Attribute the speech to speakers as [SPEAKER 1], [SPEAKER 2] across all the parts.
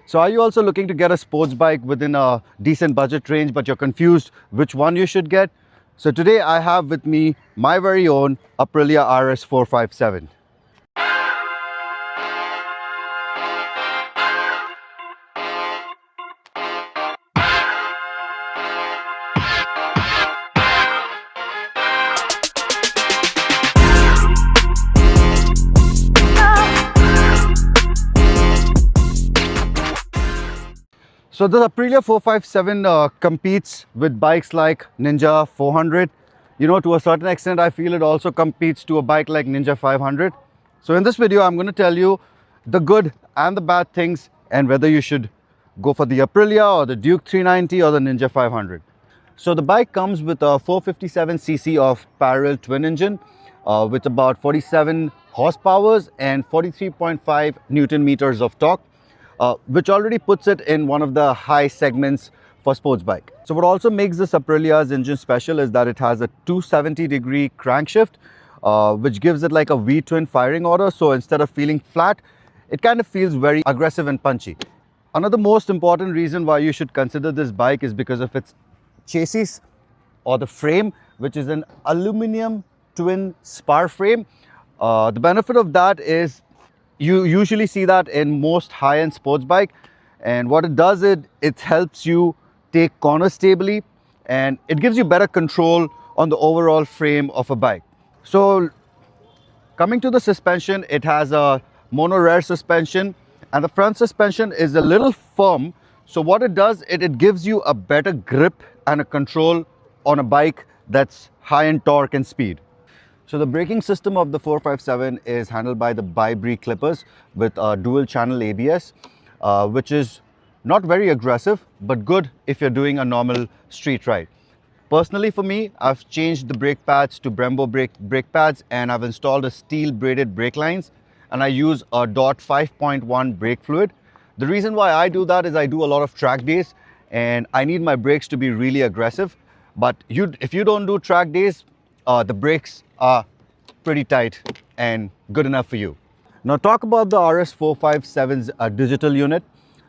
[SPEAKER 1] So are you also looking to get a sports bike within a decent budget range, but you're confused which one you should get? So today I have with me my very own Aprilia RS 457. So the Aprilia 457 competes with bikes like Ninja 400. To a certain extent, I feel it also competes to a bike like Ninja 500. So in this video, I'm going to tell you the good and the bad things and whether you should go for the Aprilia or the Duke 390 or the Ninja 500. So the bike comes with a 457cc of parallel twin engine with about 47 horsepowers and 43.5 Newton meters of torque. Which already puts it in one of the high segments for sports bike. So what also makes this Aprilia's engine special is that it has a 270-degree crankshaft, which gives it like a V-twin firing order. So instead of feeling flat, it kind of feels very aggressive and punchy. Another most important reason why you should consider this bike is because of its chassis or the frame, which is an aluminum twin spar frame. The benefit of that is you usually see that in most high-end sports bike, and what it does is it helps you take corners stably and it gives you better control on the overall frame of a bike. So coming to the suspension, it has a mono rear suspension and the front suspension is a little firm. So what it does, it gives you a better grip and a control on a bike that's high in torque and speed. So the braking system of the 457 is handled by the bi-brake clippers with a dual channel ABS, which is not very aggressive, but good if you're doing a normal street ride. Personally for me, I've changed the brake pads to Brembo brake pads and I've installed a steel braided brake lines and I use a DOT 5.1 brake fluid. The reason why I do that is I do a lot of track days and I need my brakes to be really aggressive. But if you don't do track days, the brakes are pretty tight and good enough for you. Now talk about the RS 457's digital unit.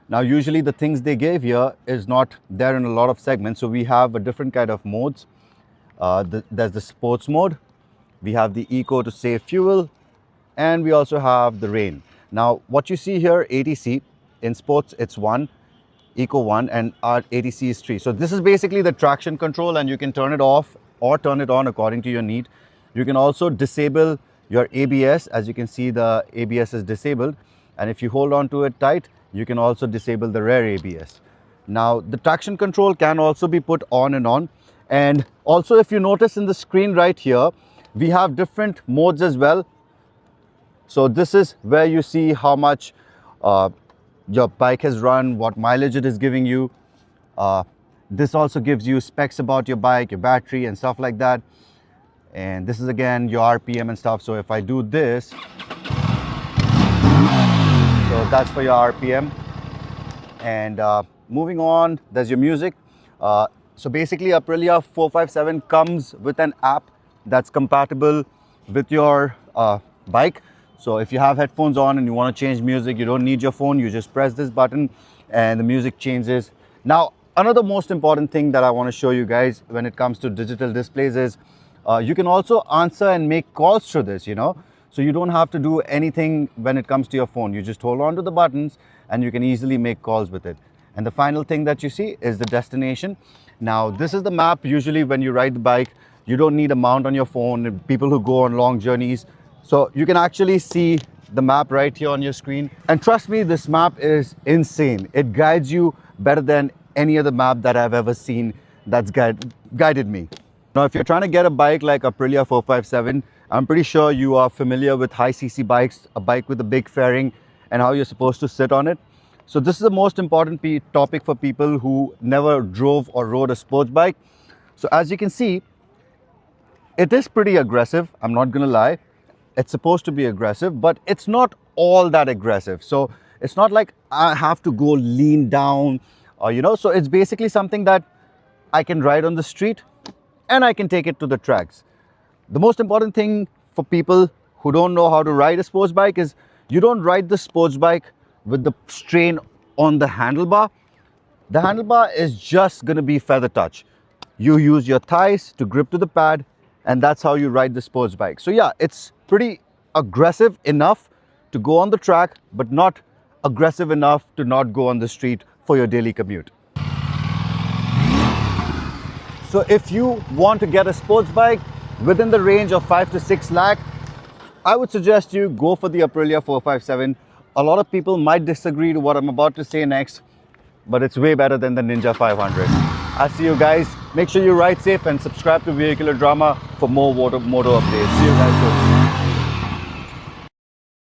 [SPEAKER 1] Now usually the things they gave here is not there in a lot of segments. So we have a different kind of modes. There's the sports mode, we have the eco to save fuel, and we also have the rain. Now what you see here, ATC, in sports it's 1, eco 1, and our ATC is 3. So this is basically the traction control and you can turn it off or turn it on according to your need. You can also disable your ABS. As you can see, the ABS is disabled, and if you hold on to it tight, you can also disable the rear ABS. Now the traction control can also be put on and on, and also if you notice in the screen right here, we have different modes as well. So this is where you see how much your bike has run, what mileage it is giving you. This also gives you specs about your bike, your battery and stuff like that. And this is again your RPM and stuff. So if I do this, so that's for your RPM. And moving on, there's your music. So basically Aprilia 457 comes with an app that's compatible with your bike. So if you have headphones on and you want to change music, you don't need your phone, you just press this button and the music changes. Now another most important thing that I want to show you guys when it comes to digital displays is you can also answer and make calls through this, So you don't have to do anything when it comes to your phone. You just hold on to the buttons and you can easily make calls with it. And the final thing that you see is the destination. Now this is the map. Usually when you ride the bike, you don't need a mount on your phone. People who go on long journeys. So you can actually see the map right here on your screen. And trust me, this map is insane. It guides you better than any other map that I've ever seen that's guided me. Now, if you're trying to get a bike like Aprilia 457, I'm pretty sure you are familiar with high cc bikes, a bike with a big fairing and how you're supposed to sit on it. So this is the most important topic for people who never drove or rode a sports bike. So as you can see, it is pretty aggressive. I'm not going to lie. It's supposed to be aggressive, but it's not all that aggressive. So it's not like I have to go lean down or, so it's basically something that I can ride on the street and I can take it to the tracks. The most important thing for people who don't know how to ride a sports bike is you don't ride the sports bike with the strain on the handlebar. The handlebar is just going to be feather touch. You use your thighs to grip to the pad, and that's how you ride the sports bike. So yeah, it's pretty aggressive enough to go on the track, but not aggressive enough to not go on the street for your daily commute. So if you want to get a sports bike within the range of 5 to 6 lakh, I would suggest you go for the Aprilia 457. A lot of people might disagree to what I'm about to say next, but it's way better than the Ninja 500. I'll see you guys. Make sure you ride safe and subscribe to Vehicular Drama for more motor updates. See you guys soon.